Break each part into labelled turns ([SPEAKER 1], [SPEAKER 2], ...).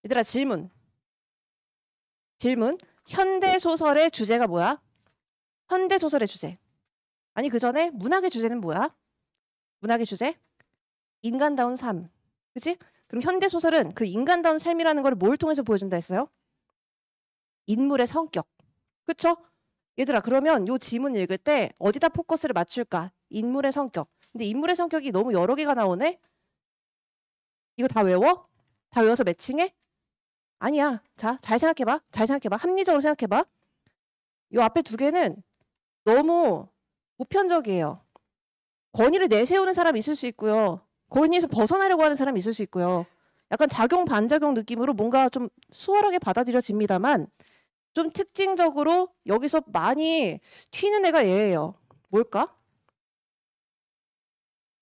[SPEAKER 1] 얘들아 질문. 현대소설의 주제가 뭐야? 현대소설의 주제. 아니 그 전에 문학의 주제는 뭐야? 문학의 주제? 인간다운 삶. 그치? 그럼 현대소설은 그 인간다운 삶이라는 걸 뭘 통해서 보여준다 했어요? 인물의 성격. 그쵸? 얘들아 그러면 요 지문 읽을 때 어디다 포커스를 맞출까? 인물의 성격. 근데 인물의 성격이 너무 여러 개가 나오네? 이거 다 외워? 다 외워서 매칭해? 아니야. 자, 잘 생각해봐. 잘 생각해봐. 합리적으로 생각해봐. 요 앞에 두 개는 너무 보편적이에요. 권위를 내세우는 사람이 있을 수 있고요. 권위에서 벗어나려고 하는 사람이 있을 수 있고요. 약간 작용 반작용 느낌으로 뭔가 좀 수월하게 받아들여집니다만 좀 특징적으로 여기서 많이 튀는 애가 얘예요. 뭘까?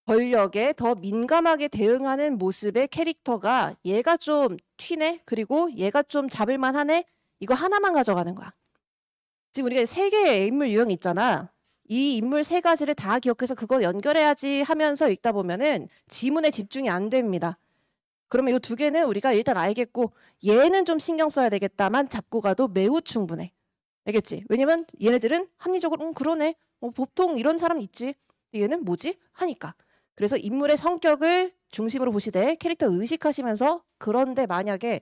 [SPEAKER 1] 권력에 더 민감하게 대응하는 모습의 캐릭터가 얘가 좀 튀네? 그리고 얘가 좀 잡을만 하네? 이거 하나만 가져가는 거야. 지금 우리가 세 개의 인물 유형이 있잖아. 이 인물 세 가지를 다 기억해서 그거 연결해야지 하면서 읽다 보면은 지문에 집중이 안 됩니다. 그러면 이 두 개는 우리가 일단 알겠고 얘는 좀 신경 써야 되겠다만 잡고 가도 매우 충분해. 알겠지? 왜냐면 얘네들은 합리적으로 그러네. 보통 이런 사람 있지. 얘는 뭐지? 하니까. 그래서 인물의 성격을 중심으로 보시되 캐릭터 의식하시면서 그런데 만약에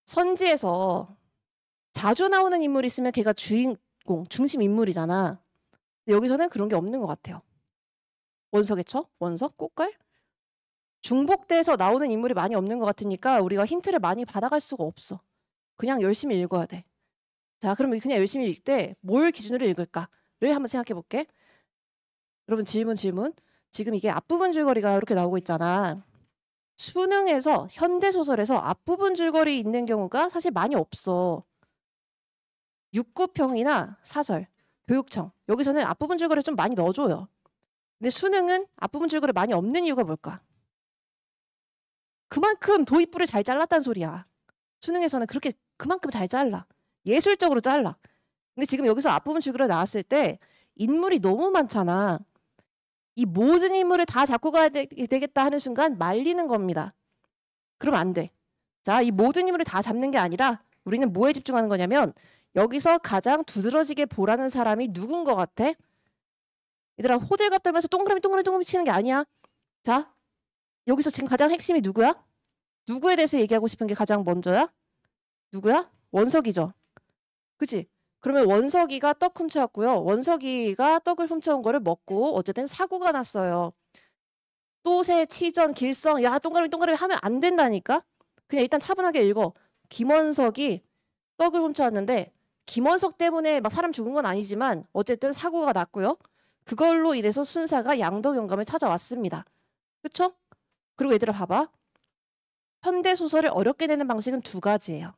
[SPEAKER 1] 선지에서 자주 나오는 인물이 있으면 걔가 주인공, 중심 인물이잖아. 근데 여기서는 그런 게 없는 것 같아요. 원석의 처? 원석? 꽃갈? 중복돼서 나오는 인물이 많이 없는 것 같으니까 우리가 힌트를 많이 받아갈 수가 없어. 그냥 열심히 읽어야 돼. 자, 그러면 그냥 열심히 읽되 뭘 기준으로 읽을까를 한번 생각해 볼게. 여러분 질문. 지금 이게 앞부분 줄거리가 이렇게 나오고 있잖아. 수능에서 현대소설에서 앞부분 줄거리 있는 경우가 사실 많이 없어. 육구평이나 사설, 교육청 여기서는 앞부분 줄거리 좀 많이 넣어줘요. 근데 수능은 앞부분 줄거리 많이 없는 이유가 뭘까? 그만큼 도입부를 잘 잘랐다는 소리야. 수능에서는 그렇게 그만큼 잘 잘라. 예술적으로 잘라. 근데 지금 여기서 앞부분 줄거리 나왔을 때 인물이 너무 많잖아. 이 모든 인물을 다 잡고 가야 되겠다 하는 순간 말리는 겁니다. 그러면 안 돼. 자, 이 모든 인물을 다 잡는 게 아니라 우리는 뭐에 집중하는 거냐면 여기서 가장 두드러지게 보라는 사람이 누군 것 같아? 얘들아 호들갑 떨면서 동그라미 치는 게 아니야. 자, 여기서 지금 가장 핵심이 누구야? 누구에 대해서 얘기하고 싶은 게 가장 먼저야? 누구야? 원석이죠. 그치? 그러면 원석이가 떡 훔쳐왔고요. 원석이가 떡을 훔쳐온 거를 먹고 어쨌든 사고가 났어요. 또새, 치전, 길성, 야 동그라미 하면 안 된다니까? 그냥 일단 차분하게 읽어. 김원석이 떡을 훔쳐왔는데 김원석 때문에 막 사람 죽은 건 아니지만 어쨌든 사고가 났고요. 그걸로 인해서 순사가 양덕 영감을 찾아왔습니다. 그쵸? 그리고 얘들아 봐봐. 현대소설을 어렵게 내는 방식은 두 가지예요.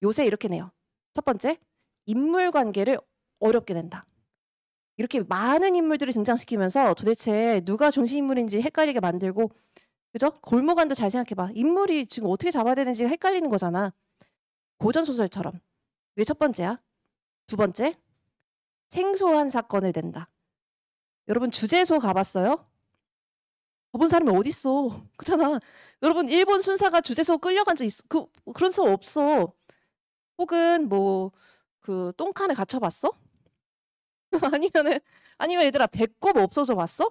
[SPEAKER 1] 요새 이렇게 내요. 첫 번째, 인물관계를 어렵게 낸다. 이렇게 많은 인물들을 등장시키면서 도대체 누가 중심인물인지 헷갈리게 만들고 그죠? 골모간도 잘 생각해봐. 인물이 지금 어떻게 잡아야 되는지 헷갈리는 거잖아. 고전소설처럼. 이게 첫 번째야. 두 번째, 생소한 사건을 낸다. 여러분 주제소 가봤어요? 가본 사람이 어딨어. 그렇잖아. 여러분 일본 순사가 주제소 끌려간 적 있어? 그런 수 없어. 혹은 뭐 그 똥칸에 갇혀봤어? 아니면 얘들아 배꼽 없어져 봤어?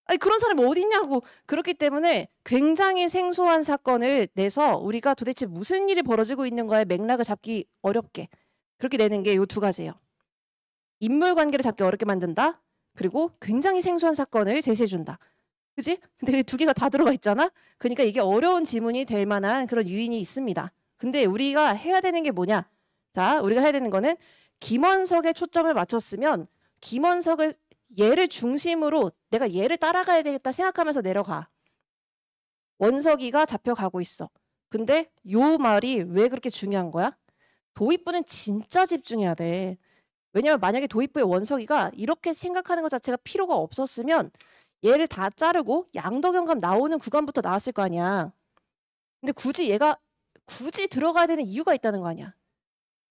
[SPEAKER 1] 아니 그런 사람이 어딨냐고. 그렇기 때문에 굉장히 생소한 사건을 내서 우리가 도대체 무슨 일이 벌어지고 있는 거에 맥락을 잡기 어렵게 그렇게 내는 게 요 두 가지예요. 인물관계를 잡기 어렵게 만든다. 그리고 굉장히 생소한 사건을 제시해준다. 그지? 근데 두 개가 다 들어가 있잖아. 그러니까 이게 어려운 지문이 될 만한 그런 유인이 있습니다. 근데 우리가 해야 되는 게 뭐냐? 자, 우리가 해야 되는 거는 김원석에 초점을 맞췄으면 김원석을 얘를 중심으로 내가 얘를 따라가야 되겠다 생각하면서 내려가. 원석이가 잡혀가고 있어. 근데 요 말이 왜 그렇게 중요한 거야? 도입부는 진짜 집중해야 돼. 왜냐면 만약에 도입부의 원석이가 이렇게 생각하는 것 자체가 필요가 없었으면 얘를 다 자르고 양덕영감 나오는 구간부터 나왔을 거 아니야. 근데 굳이 얘가 굳이 들어가야 되는 이유가 있다는 거 아니야.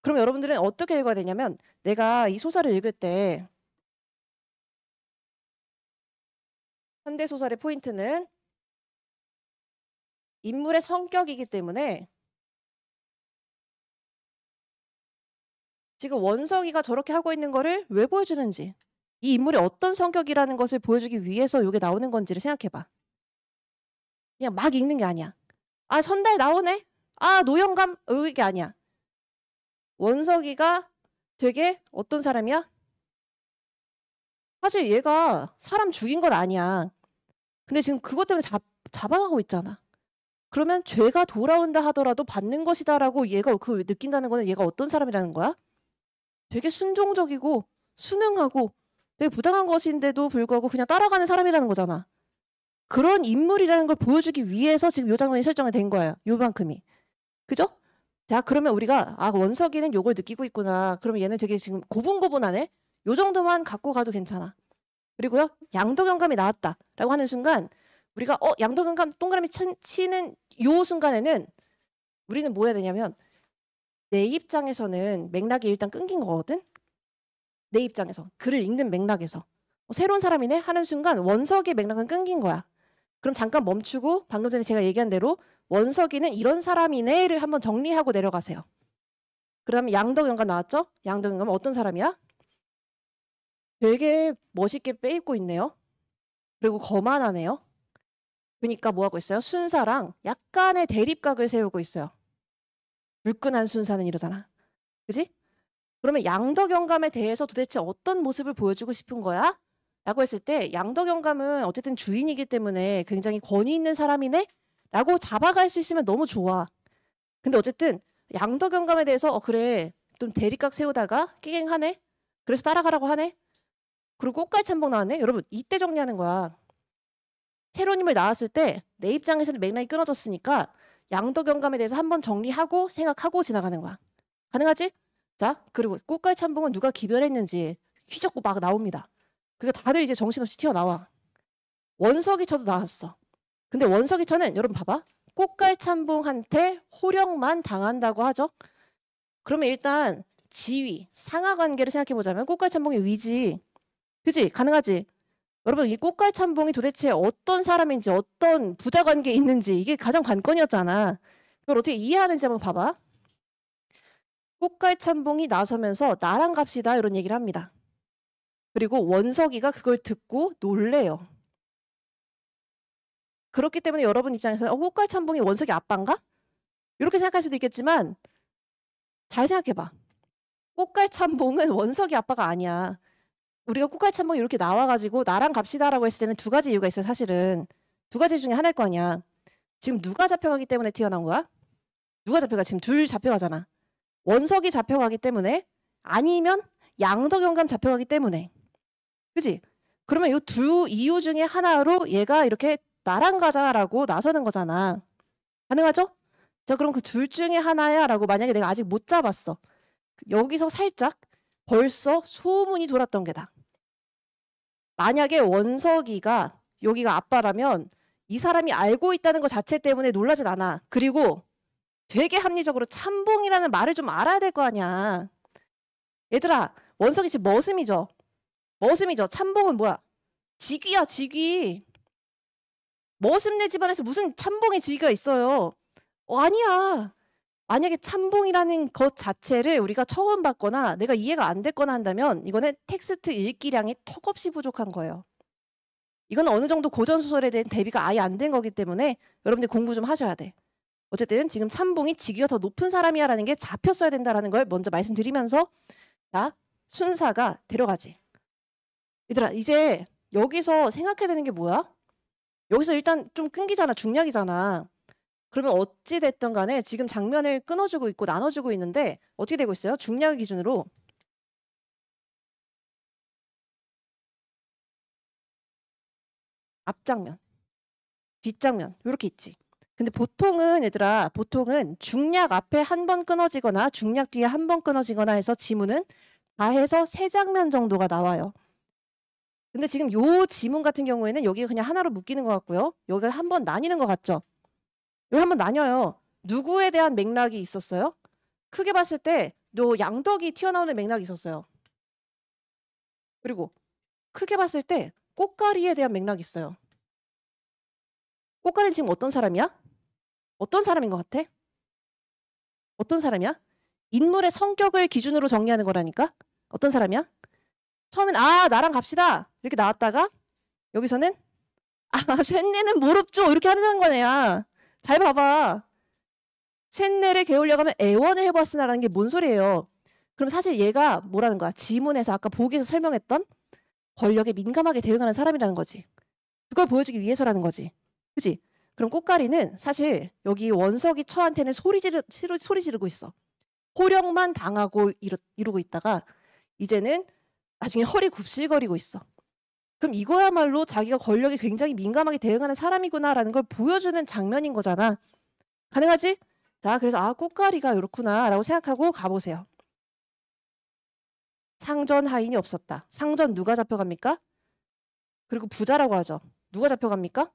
[SPEAKER 1] 그럼 여러분들은 어떻게 읽어야 되냐면 내가 이 소설을 읽을 때 현대소설의 포인트는 인물의 성격이기 때문에 지금 원석이가 저렇게 하고 있는 거를 왜 보여주는지, 이 인물이 어떤 성격이라는 것을 보여주기 위해서 이게 나오는 건지를 생각해봐. 그냥 막 읽는 게 아니야. 아, 선달 나오네? 아, 노영감? 이게 아니야. 원석이가 되게 어떤 사람이야? 사실 얘가 사람 죽인 건 아니야. 근데 지금 그것 때문에 잡아가고 있잖아. 그러면 죄가 돌아온다 하더라도 받는 것이다라고 얘가 그 느낀다는 거는 얘가 어떤 사람이라는 거야? 되게 순종적이고 순응하고 되게 부당한 것인데도 불구하고 그냥 따라가는 사람이라는 거잖아. 그런 인물이라는 걸 보여주기 위해서 지금 요 장면이 설정이 된 거예요. 요만큼이. 그죠? 자, 그러면 우리가 아, 원석이는 요걸 느끼고 있구나. 그러면 얘는 되게 지금 고분고분하네. 요 정도만 갖고 가도 괜찮아. 그리고요, 양도경감이 나왔다라고 하는 순간 우리가 양도경감 동그라미 치는 요 순간에는 우리는 뭐 해야 되냐면 내 입장에서는 맥락이 일단 끊긴 거거든. 내 입장에서 글을 읽는 맥락에서 새로운 사람이네 하는 순간 원석의 맥락은 끊긴 거야. 그럼 잠깐 멈추고 방금 전에 제가 얘기한 대로 원석이는 이런 사람이네를 한번 정리하고 내려가세요. 그다음에 양덕영감 나왔죠? 양덕영감은 어떤 사람이야? 되게 멋있게 빼입고 있네요. 그리고 거만하네요. 그러니까 뭐 하고 있어요? 순사랑 약간의 대립각을 세우고 있어요. 불끈한 순사는 이러잖아. 그지? 그러면 양덕영감에 대해서 도대체 어떤 모습을 보여주고 싶은 거야? 라고 했을 때 양덕영감은 어쨌든 주인이기 때문에 굉장히 권위 있는 사람이네? 라고 잡아갈 수 있으면 너무 좋아. 근데 어쨌든 양덕영감에 대해서 그래 좀 대립각 세우다가 끼갱하네? 그래서 따라가라고 하네? 그리고 꽃갈참봉 나왔네? 여러분 이때 정리하는 거야. 새로운 인물 나왔을 때 내 입장에서는 맥락이 끊어졌으니까 양덕영감에 대해서 한번 정리하고 생각하고 지나가는 거야. 가능하지? 자, 그리고 꽃갈참봉은 누가 기별했는지 휘젓고 막 나옵니다. 그게 다들 이제 정신없이 튀어나와. 원석이처도 나왔어. 근데 원석이처는 여러분 봐봐. 꽃갈참봉한테 호령만 당한다고 하죠. 그러면 일단 지위, 상하 관계를 생각해 보자면 꽃갈참봉의 위지. 그지? 가능하지? 여러분 이 꽃갈참봉이 도대체 어떤 사람인지 어떤 부자 관계에 있는지 이게 가장 관건이었잖아. 그걸 어떻게 이해하는지 한번 봐봐. 꽃갈참봉이 나서면서 나랑 갑시다 이런 얘기를 합니다. 그리고 원석이가 그걸 듣고 놀래요. 그렇기 때문에 여러분 입장에서는 꽃갈참봉이 원석이 아빠인가? 이렇게 생각할 수도 있겠지만 잘 생각해봐. 꽃갈참봉은 원석이 아빠가 아니야. 우리가 꽃갈참봉이 이렇게 나와가지고 나랑 갑시다라고 했을 때는 두 가지 이유가 있어요. 사실은 두 가지 중에 하나일 거 아니야. 지금 누가 잡혀가기 때문에 튀어나온 거야? 누가 잡혀가? 지금 둘 잡혀가잖아. 원석이 잡혀가기 때문에 아니면 양덕영감 잡혀가기 때문에. 그치? 그러면 이 두 이유 중에 하나로 얘가 이렇게 나랑 가자라고 나서는 거잖아. 가능하죠? 자, 그럼 그 둘 중에 하나야 라고 만약에 내가 아직 못 잡았어. 여기서 살짝 벌써 소문이 돌았던 게다. 만약에 원석이가 여기가 아빠라면 이 사람이 알고 있다는 것 자체 때문에 놀라진 않아. 그리고 되게 합리적으로 참봉이라는 말을 좀 알아야 될 거 아니야. 얘들아, 원석이 지금 머슴이죠. 머슴이죠. 참봉은 뭐야? 직위야, 직위. 머슴네 집안에서 무슨 참봉의 직위가 있어요. 아니야. 만약에 참봉이라는 것 자체를 우리가 처음 봤거나 내가 이해가 안 됐거나 한다면 이거는 텍스트 읽기량이 턱없이 부족한 거예요. 이건 어느 정도 고전소설에 대한 대비가 아예 안 된 거기 때문에 여러분들 공부 좀 하셔야 돼. 어쨌든 지금 참봉이 직위가 더 높은 사람이야라는 게 잡혔어야 된다라는 걸 먼저 말씀드리면서 자, 순사가 데려가지. 얘들아, 이제 여기서 생각해야 되는 게 뭐야? 여기서 일단 좀 끊기잖아. 중략이잖아. 그러면 어찌 됐든 간에 지금 장면을 끊어주고 있고 나눠주고 있는데 어떻게 되고 있어요? 중략 기준으로 앞장면, 뒷장면 이렇게 있지. 근데 보통은 얘들아, 보통은 중략 앞에 한 번 끊어지거나 중략 뒤에 한 번 끊어지거나 해서 지문은 다 해서 세 장면 정도가 나와요. 근데 지금 요 지문 같은 경우에는 여기가 그냥 하나로 묶이는 것 같고요. 여기가 한 번 나뉘는 것 같죠? 여기 한 번 나뉘어요. 누구에 대한 맥락이 있었어요? 크게 봤을 때 요 양덕이 튀어나오는 맥락이 있었어요. 그리고 크게 봤을 때 꽃가리에 대한 맥락이 있어요. 꽃가리는 지금 어떤 사람이야? 어떤 사람인 것 같아? 어떤 사람이야? 인물의 성격을 기준으로 정리하는 거라니까? 어떤 사람이야? 처음엔 나랑 갑시다 이렇게 나왔다가 여기서는 쇳내는 모릅죠 이렇게 하는 거냐. 잘 봐봐. 쇳내를 게으려고 하면 애원을 해보았으나라는 게 뭔 소리예요. 그럼 사실 얘가 뭐라는 거야. 지문에서 아까 보기에서 설명했던 권력에 민감하게 대응하는 사람이라는 거지. 그걸 보여주기 위해서라는 거지. 그치? 그럼 꽃가리는 사실 여기 원석이 처한테는 소리 지르고 있어. 호령만 당하고 이러고 있다가 이제는 나중에 허리 굽실거리고 있어. 그럼 이거야말로 자기가 권력에 굉장히 민감하게 대응하는 사람이구나라는 걸 보여주는 장면인 거잖아. 가능하지? 자, 그래서 꽃가리가 이렇구나 라고 생각하고 가보세요. 상전 하인이 없었다. 상전 누가 잡혀갑니까? 그리고 부자라고 하죠. 누가 잡혀갑니까?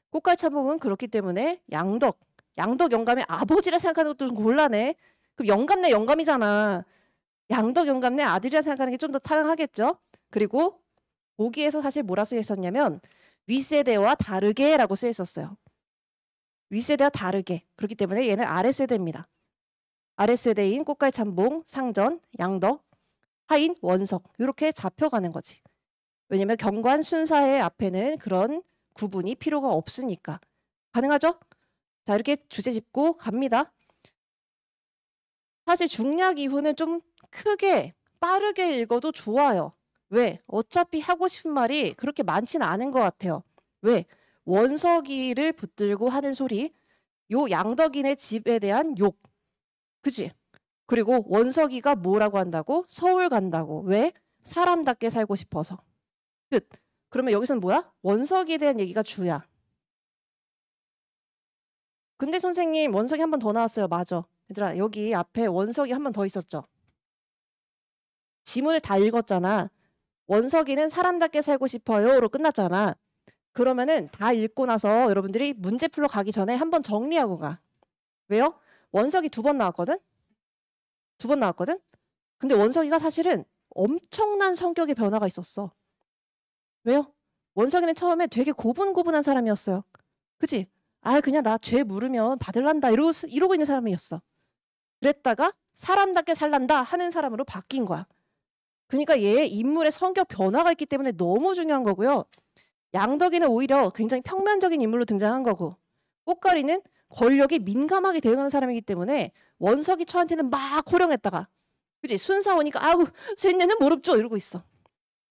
[SPEAKER 1] 꽃갈 참봉은 그렇기 때문에 양덕 영감의 아버지라 생각하는 것도 좀 곤란해. 그럼 영감내 영감이잖아. 양덕 영감내 아들이라 생각하는 게 좀 더 타당하겠죠. 그리고 보기에서 사실 뭐라 쓰여 있었냐면 윗세대와 다르게라고 쓰여 있었어요. 윗세대와 다르게. 그렇기 때문에 얘는 아랫세대입니다. 아랫세대인 꽃갈 참봉, 상전, 양덕, 하인, 원석 이렇게 잡혀가는 거지. 왜냐면 경관 순사의 앞에는 그런 구분이 필요가 없으니까. 가능하죠? 자, 이렇게 주제 짚고 갑니다. 사실 중략 이후는 좀 크게 빠르게 읽어도 좋아요. 왜? 어차피 하고 싶은 말이 그렇게 많지는 않은 것 같아요. 왜? 원석이를 붙들고 하는 소리, 요 양덕인의 집에 대한 욕. 그치? 그리고 원석이가 뭐라고 한다고? 서울 간다고. 왜? 사람답게 살고 싶어서. 끝. 그러면 여기서는 뭐야? 원석이에 대한 얘기가 주야. 근데 선생님 원석이 한 번 더 나왔어요. 맞아. 얘들아 여기 앞에 원석이 한 번 더 있었죠. 지문을 다 읽었잖아. 원석이는 사람답게 살고 싶어요로 끝났잖아. 그러면은 다 읽고 나서 여러분들이 문제 풀러 가기 전에 한 번 정리하고 가. 왜요? 원석이 2번 나왔거든? 2번 나왔거든? 근데 원석이가 사실은 엄청난 성격의 변화가 있었어. 왜요? 원석이는 처음에 되게 고분고분한 사람이었어요. 그치? 그냥 나 죄 물으면 받을란다 이러고 있는 사람이었어. 그랬다가 사람답게 살란다 하는 사람으로 바뀐 거야. 그러니까 얘의 인물의 성격 변화가 있기 때문에 너무 중요한 거고요. 양덕이는 오히려 굉장히 평면적인 인물로 등장한 거고 꽃가리는 권력에 민감하게 대응하는 사람이기 때문에 원석이 처한테는 막 호령했다가 그치? 순사 오니까 쇳내는 모릅죠 이러고 있어.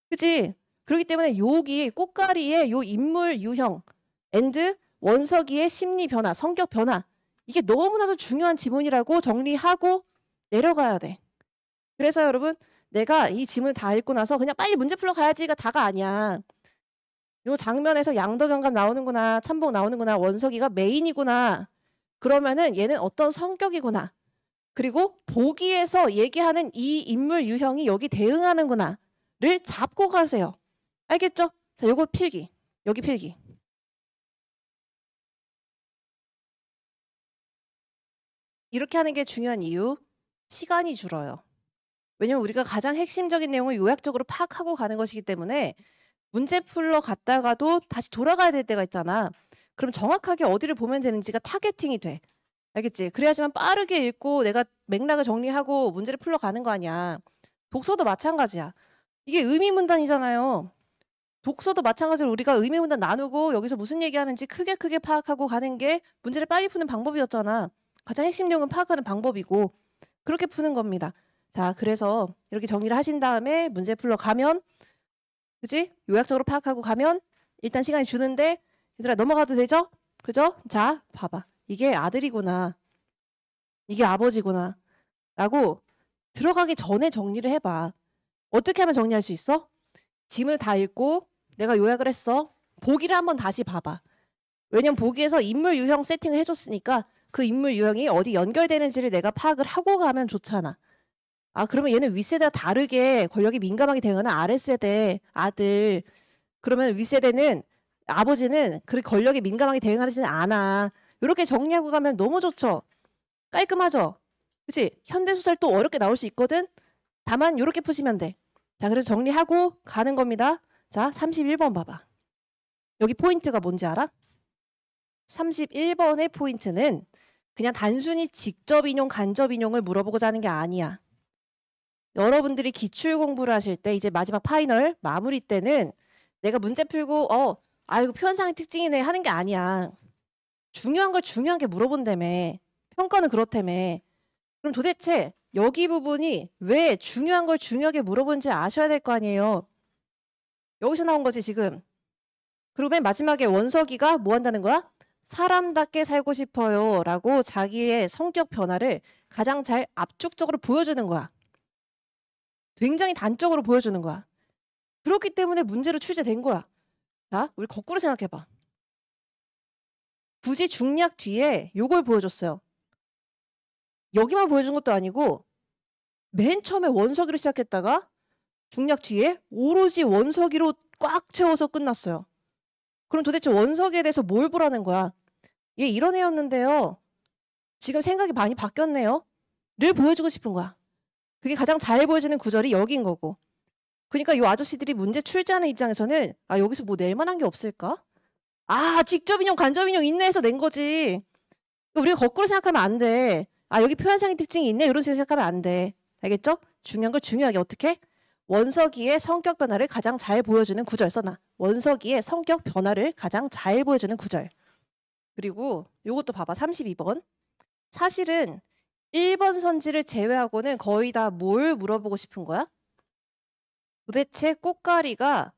[SPEAKER 1] 그치? 그렇기 때문에 여기 꽃가리의 요 인물 유형 앤드 원석이의 심리 변화, 성격 변화 이게 너무나도 중요한 지문이라고 정리하고 내려가야 돼. 그래서 여러분 내가 이 지문을 다 읽고 나서 그냥 빨리 문제 풀러 가야지가 다가 아니야. 요 장면에서 양덕영감 나오는구나, 참봉 나오는구나, 원석이가 메인이구나. 그러면은 얘는 어떤 성격이구나. 그리고 보기에서 얘기하는 이 인물 유형이 여기 대응하는구나를 잡고 가세요. 알겠죠? 자, 요거 필기. 여기 필기. 이렇게 하는 게 중요한 이유. 시간이 줄어요. 왜냐면 우리가 가장 핵심적인 내용을 요약적으로 파악하고 가는 것이기 때문에 문제 풀러 갔다가도 다시 돌아가야 될 때가 있잖아. 그럼 정확하게 어디를 보면 되는지가 타겟팅이 돼. 알겠지? 그래야지만 빠르게 읽고 내가 맥락을 정리하고 문제를 풀러 가는 거 아니야. 독서도 마찬가지야. 이게 의미문단이잖아요. 독서도 마찬가지로 우리가 의미문단 나누고 여기서 무슨 얘기하는지 크게 파악하고 가는 게 문제를 빨리 푸는 방법이었잖아. 가장 핵심 내용은 파악하는 방법이고 그렇게 푸는 겁니다. 자, 그래서 이렇게 정리를 하신 다음에 문제 풀러 가면 그치? 요약적으로 파악하고 가면 일단 시간이 주는데 얘들아 넘어가도 되죠? 그죠? 자, 봐봐. 이게 아들이구나. 이게 아버지구나. 라고 들어가기 전에 정리를 해봐. 어떻게 하면 정리할 수 있어? 지문을 다 읽고 내가 요약을 했어. 보기를 한번 다시 봐봐. 왜냐면 보기에서 인물 유형 세팅을 해줬으니까 그 인물 유형이 어디 연결되는지를 내가 파악을 하고 가면 좋잖아. 그러면 얘는 윗세대와 다르게 권력이 민감하게 대응하는 아랫세대 아들. 그러면 윗세대는 아버지는 그렇게 권력에 민감하게 대응하지는 않아. 이렇게 정리하고 가면 너무 좋죠. 깔끔하죠. 그치? 현대소설 또 어렵게 나올 수 있거든. 다만 이렇게 푸시면 돼. 자, 그래서 정리하고 가는 겁니다. 자, 31번 봐봐. 여기 포인트가 뭔지 알아? 31번의 포인트는 그냥 단순히 직접 인용, 간접 인용을 물어보고자 하는 게 아니야. 여러분들이 기출 공부를 하실 때 이제 마지막 파이널 마무리 때는 내가 문제 풀고 이거 표현상의 특징이네 하는 게 아니야. 중요한 걸 중요하게 물어본다며. 평가는 그렇다며. 그럼 도대체 여기 부분이 왜 중요한 걸 중요하게 물어보는지 아셔야 될 거 아니에요. 여기서 나온 거지 지금. 그리고 맨 마지막에 원석이가 뭐 한다는 거야? 사람답게 살고 싶어요 라고 자기의 성격 변화를 가장 잘 압축적으로 보여주는 거야. 굉장히 단적으로 보여주는 거야. 그렇기 때문에 문제로 출제된 거야. 자, 우리 거꾸로 생각해봐. 굳이 중략 뒤에 요걸 보여줬어요. 여기만 보여준 것도 아니고 맨 처음에 원석이로 시작했다가 중략 뒤에 오로지 원석이로 꽉 채워서 끝났어요. 그럼 도대체 원석이에 대해서 뭘 보라는 거야? 얘 이런 애였는데요. 지금 생각이 많이 바뀌었네요. 를 보여주고 싶은 거야. 그게 가장 잘 보여지는 구절이 여기인 거고. 그러니까 이 아저씨들이 문제 출제하는 입장에서는 여기서 뭐 낼 만한 게 없을까? 직접 인용, 간접 인용 있네 해서 낸 거지. 우리가 거꾸로 생각하면 안 돼. 여기 표현상의 특징이 있네 이런 식으로 생각하면 안 돼. 알겠죠? 중요한 걸 중요하게 어떻게? 원석이의 성격 변화를 가장 잘 보여주는 구절 써놔. 원석이의 성격 변화를 가장 잘 보여주는 구절. 그리고 요것도 봐봐. 32번. 사실은 1번 선지를 제외하고는 거의 다 뭘 물어보고 싶은 거야? 도대체 꽃가리가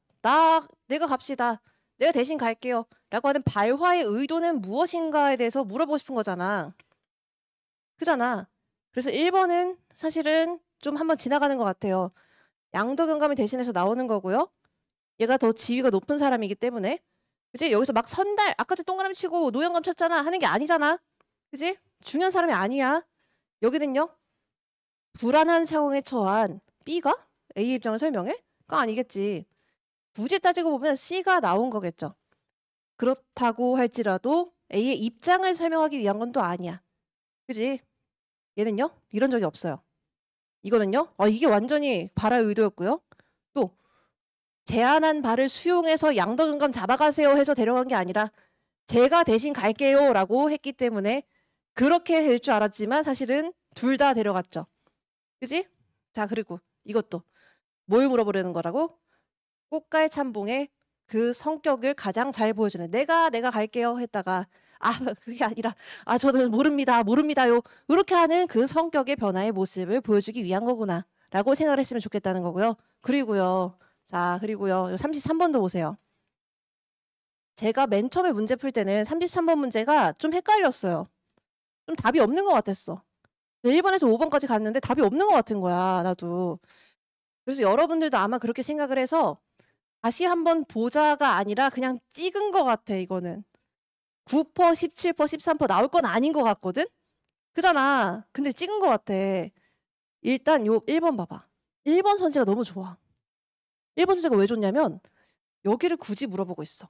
[SPEAKER 1] 내가 갑시다. 내가 대신 갈게요. 라고 하는 발화의 의도는 무엇인가에 대해서 물어보고 싶은 거잖아. 그잖아. 그래서 1번은 사실은 좀 한번 지나가는 것 같아요. 양도경감을 대신해서 나오는 거고요. 얘가 더 지위가 높은 사람이기 때문에. 그치? 여기서 막 선달, 아까도 동그라미 치고 노영감 쳤잖아. 하는 게 아니잖아. 그치? 중요한 사람이 아니야. 여기는요. 불안한 상황에 처한 B가 A의 입장을 설명해? 그거 아니겠지. 굳이 따지고 보면 C가 나온 거겠죠. 그렇다고 할지라도 A의 입장을 설명하기 위한 건 또 아니야. 그지? 얘는요? 이런 적이 없어요. 이거는요? 이게 완전히 발화의 의도였고요. 또 제안한 바를 수용해서 양도경감 잡아가세요 해서 데려간 게 아니라 제가 대신 갈게요 라고 했기 때문에 그렇게 될 줄 알았지만 사실은 둘 다 데려갔죠. 그지? 자, 그리고 이것도 뭘 물어보려는 거라고? 꽃갈 참봉의 그 성격을 가장 잘 보여주는 내가 갈게요 했다가 그게 아니라 저는 모릅니다요 이렇게 하는 그 성격의 변화의 모습을 보여주기 위한 거구나 라고 생각을 했으면 좋겠다는 거고요. 그리고요 33번도 보세요. 제가 맨 처음에 문제 풀 때는 33번 문제가 좀 헷갈렸어요. 좀 답이 없는 것 같았어. 1번에서 5번까지 갔는데 답이 없는 것 같은 거야 나도. 그래서 여러분들도 아마 그렇게 생각을 해서 다시 한번 보자가 아니라 그냥 찍은 것 같아. 이거는 9%, 17%, 13% 나올 건 아닌 것 같거든? 그잖아. 근데 찍은 것 같아. 일단 요 1번 봐봐. 1번 선지가 너무 좋아. 1번 선지가 왜 좋냐면 여기를 굳이 물어보고 있어.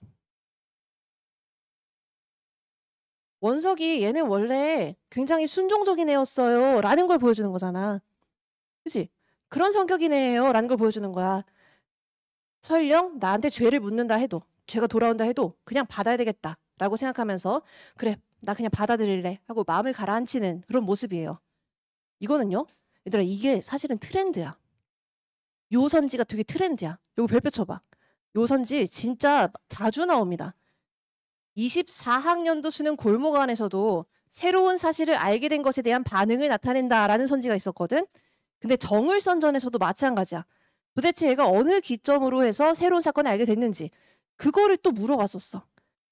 [SPEAKER 1] 원석이 얘는 원래 굉장히 순종적인 애였어요 라는 걸 보여주는 거잖아. 그치? 그런 성격인 애예요 라는 걸 보여주는 거야. 설령 나한테 죄를 묻는다 해도 죄가 돌아온다 해도 그냥 받아야 되겠다 라고 생각하면서 그래 나 그냥 받아들일래 하고 마음을 가라앉히는 그런 모습이에요. 이거는요 얘들아 이게 사실은 트렌드야. 요 선지가 되게 트렌드야. 요거 별표 쳐봐. 요 선지 진짜 자주 나옵니다. 24학년도 수능 골목 안에서도 새로운 사실을 알게 된 것에 대한 반응을 나타낸다라는 선지가 있었거든. 근데 정을선전에서도 마찬가지야. 도대체 얘가 어느 기점으로 해서 새로운 사건을 알게 됐는지 그거를 또 물어봤었어.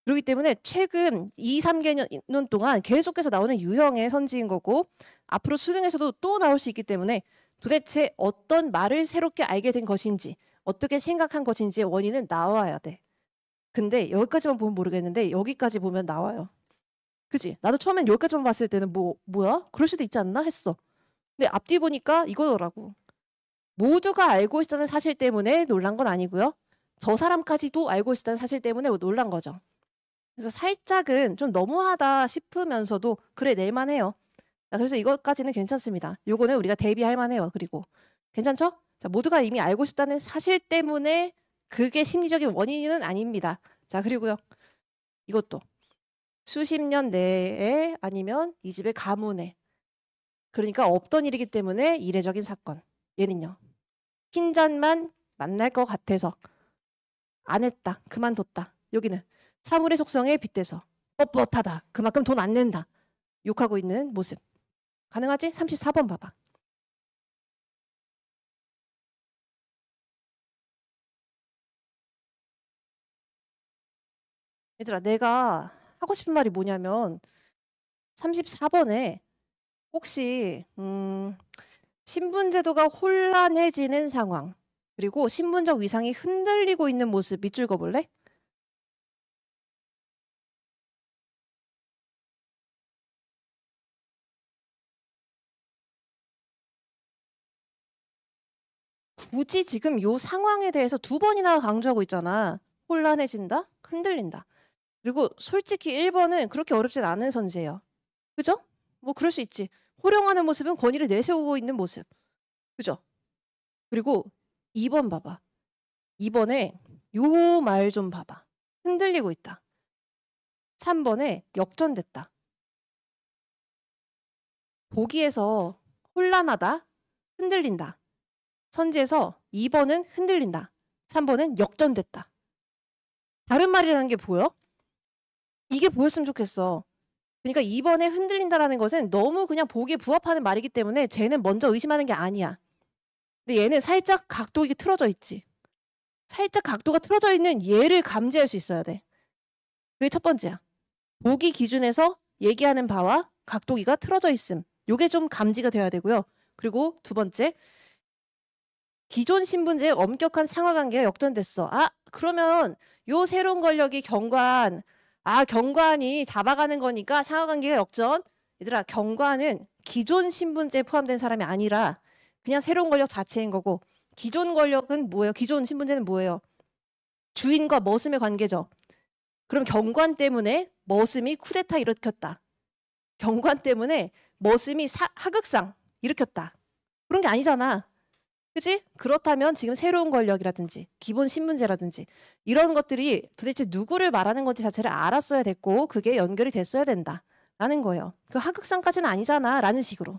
[SPEAKER 1] 그렇기 때문에 최근 2, 3개년 동안 계속해서 나오는 유형의 선지인 거고 앞으로 수능에서도 또 나올 수 있기 때문에 도대체 어떤 말을 새롭게 알게 된 것인지 어떻게 생각한 것인지의 원인은 나와야 돼. 근데 여기까지만 보면 모르겠는데 여기까지 보면 나와요. 그치? 나도 처음엔 여기까지만 봤을 때는 뭐야? 그럴 수도 있지 않나? 했어. 근데 앞뒤 보니까 이거더라고. 모두가 알고 있다는 사실 때문에 놀란 건 아니고요. 저 사람까지도 알고 있다는 사실 때문에 놀란 거죠. 그래서 살짝은 좀 너무하다 싶으면서도 그래 낼만해요. 그래서 이것까지는 괜찮습니다. 요거는 우리가 대비할 만해요. 그리고 괜찮죠? 자, 모두가 이미 알고 있다는 사실 때문에 그게 심리적인 원인은 아닙니다. 자, 그리고요. 이것도 수십 년 내에 아니면 이 집의 가문에. 그러니까 없던 일이기 때문에 이례적인 사건. 얘는요. 흰잔만 만날 것 같아서 안 했다. 그만뒀다. 여기는 사물의 속성에 빗대서 뻣뻣하다. 그만큼 돈 안 낸다. 욕하고 있는 모습. 가능하지? 34번 봐봐. 얘들아, 내가 하고 싶은 말이 뭐냐면 34번에 혹시 신분제도가 혼란해지는 상황 그리고 신분적 위상이 흔들리고 있는 모습 밑줄 그어볼래? 굳이 지금 요 상황에 대해서 두 번이나 강조하고 있잖아. 혼란해진다? 흔들린다. 그리고 솔직히 1번은 그렇게 어렵진 않은 선지예요. 그죠? 뭐 그럴 수 있지. 호령하는 모습은 권위를 내세우고 있는 모습. 그죠? 그리고 2번 봐봐. 2번에 요 말 좀 봐봐. 흔들리고 있다. 3번에 역전됐다. 보기에서 혼란하다, 흔들린다. 선지에서 2번은 흔들린다. 3번은 역전됐다. 다른 말이라는 게 보여? 이게 보였으면 좋겠어. 그러니까 2번에 흔들린다라는 것은 너무 그냥 보기에 부합하는 말이기 때문에 쟤는 먼저 의심하는 게 아니야. 근데 얘는 살짝 각도 이게 틀어져 있지. 살짝 각도가 틀어져 있는 얘를 감지할 수 있어야 돼. 그게 첫 번째야. 보기 기준에서 얘기하는 바와 각도기가 틀어져 있음. 요게 좀 감지가 돼야 되고요. 그리고 두 번째, 기존 신분제의 엄격한 상하관계가 역전됐어. 아, 그러면 요 새로운 권력이 경관, 경관이 잡아가는 거니까 상하관계가 역전. 얘들아, 경관은 기존 신분제에 포함된 사람이 아니라 그냥 새로운 권력 자체인 거고, 기존 권력은 뭐예요? 기존 신분제는 뭐예요? 주인과 머슴의 관계죠. 그럼 경관 때문에 머슴이 쿠데타 일으켰다. 경관 때문에 머슴이 하극상 일으켰다. 그런 게 아니잖아. 그치? 그렇다면 지금 새로운 권력이라든지 기본 신분제라든지 이런 것들이 도대체 누구를 말하는 건지 자체를 알았어야 됐고 그게 연결이 됐어야 된다라는 거예요. 그 하극상까지는 아니잖아 라는 식으로.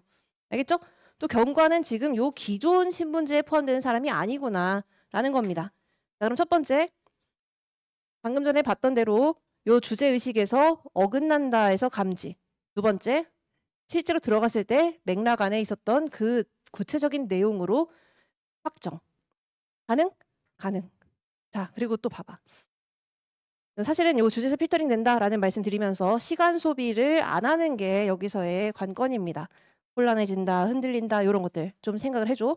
[SPEAKER 1] 알겠죠? 또 경관은 지금 요 기존 신분제에 포함되는 사람이 아니구나 라는 겁니다. 자, 그럼 첫 번째, 방금 전에 봤던 대로 요 주제의식에서 어긋난다에서 감지. 두 번째, 실제로 들어갔을 때 맥락 안에 있었던 그 구체적인 내용으로 확정. 가능? 가능. 자, 그리고 또 봐봐. 사실은 요 주제에서 필터링 된다라는 말씀 드리면서 시간 소비를 안 하는 게 여기서의 관건입니다. 혼란해진다, 흔들린다 이런 것들 좀 생각을 해줘.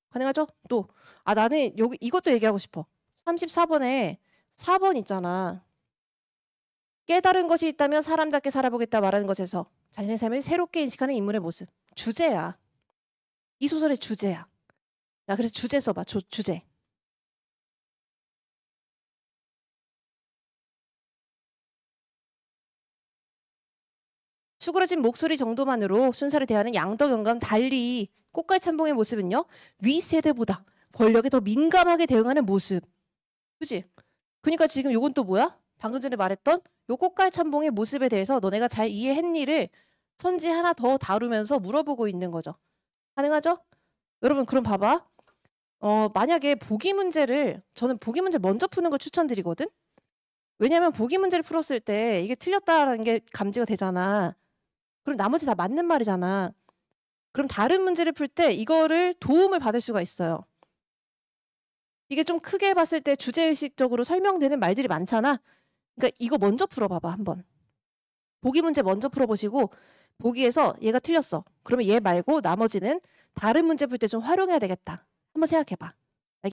[SPEAKER 1] 가능하죠? 또 나는 여기 이것도 얘기하고 싶어. 34번에 4번 있잖아. 깨달은 것이 있다면 사람답게 살아보겠다 말하는 것에서 자신의 삶을 새롭게 인식하는 인물의 모습. 주제야. 이 소설의 주제야. 자, 그래서 주제 써봐. 주제. 수그러진 목소리 정도만으로 순사를 대하는 양덕영감 달리 꽃갈참봉의 모습은요. 윗세대보다 권력에 더 민감하게 대응하는 모습. 그치? 그러니까 지금 요건 또 뭐야? 방금 전에 말했던 요 꽃갈참봉의 모습에 대해서 너네가 잘 이해했니를 선지 하나 더 다루면서 물어보고 있는 거죠. 가능하죠? 여러분 그럼 봐봐. 만약에 보기 문제를 저는 보기 문제 먼저 푸는 걸 추천드리거든. 왜냐하면 보기 문제를 풀었을 때 이게 틀렸다라는 게 감지가 되잖아. 그럼 나머지 다 맞는 말이잖아. 그럼 다른 문제를 풀 때 이거를 도움을 받을 수가 있어요. 이게 좀 크게 봤을 때 주제의식적으로 설명되는 말들이 많잖아. 그러니까 이거 먼저 풀어봐봐 한번. 보기 문제 먼저 풀어보시고 보기에서 얘가 틀렸어. 그러면 얘 말고 나머지는 다른 문제 풀 때 좀 활용해야 되겠다. 한번 생각해봐.